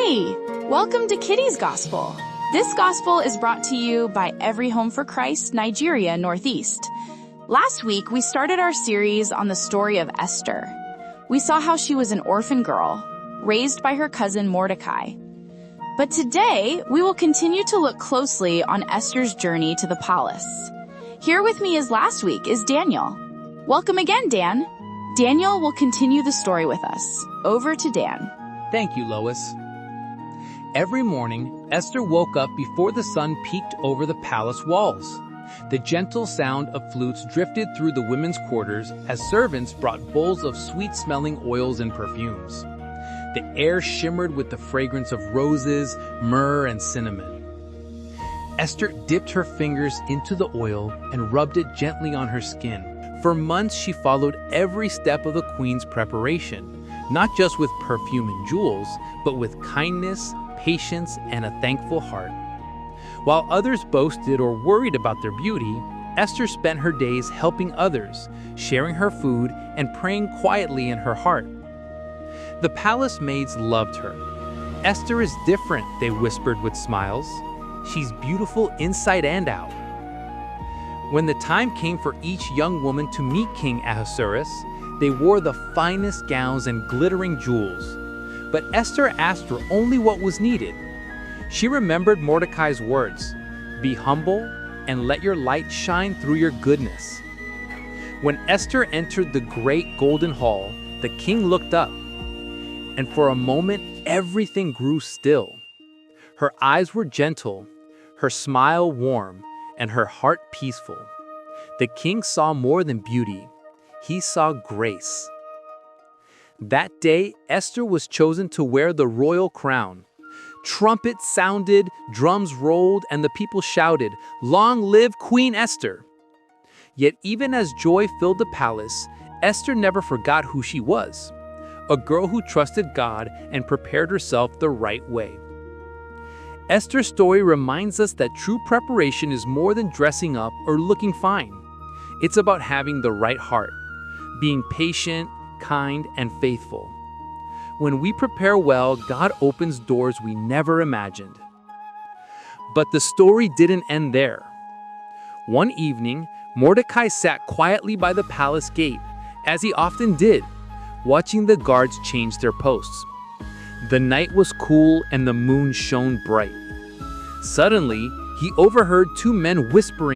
Hey, welcome to Kiddies Gospel. This gospel is brought to you by Every Home for Christ, Nigeria, Northeast. Last week, we started our series on the story of Esther. We saw how she was an orphan girl, raised by her cousin Mordecai. But today, we will continue to look closely on Esther's journey to the palace. Here with me as last week is Daniel. Welcome again, Dan. Daniel will continue the story with us. Over to Dan. Thank you, Lois. Every morning, Esther woke up before the sun peeked over the palace walls. The gentle sound of flutes drifted through the women's quarters as servants brought bowls of sweet-smelling oils and perfumes. The air shimmered with the fragrance of roses, myrrh, and cinnamon. Esther dipped her fingers into the oil and rubbed it gently on her skin. For months, she followed every step of the queen's preparation, not just with perfume and jewels, but with kindness, patience, and a thankful heart. While others boasted or worried about their beauty, Esther spent her days helping others, sharing her food, and praying quietly in her heart. The palace maids loved her. "Esther is different," they whispered with smiles. "She's beautiful inside and out." When the time came for each young woman to meet King Ahasuerus, they wore the finest gowns and glittering jewels. But Esther asked for only what was needed. She remembered Mordecai's words, "Be humble and let your light shine through your goodness." When Esther entered the great golden hall, the king looked up, and for a moment everything grew still. Her eyes were gentle, her smile warm, and her heart peaceful. The king saw more than beauty. He saw grace. That day, Esther was chosen to wear the royal crown. Trumpets sounded, drums rolled, and the people shouted, "Long live Queen Esther!" Yet even as joy filled the palace, Esther never forgot who she was, a girl who trusted God and prepared herself the right way. Esther's story reminds us that true preparation is more than dressing up or looking fine. It's about having the right heart, being patient, kind, and faithful. When we prepare well, God opens doors we never imagined. But the story didn't end there. One evening, Mordecai sat quietly by the palace gate, as he often did, watching the guards change their posts. The night was cool and the moon shone bright. Suddenly, he overheard two men whispering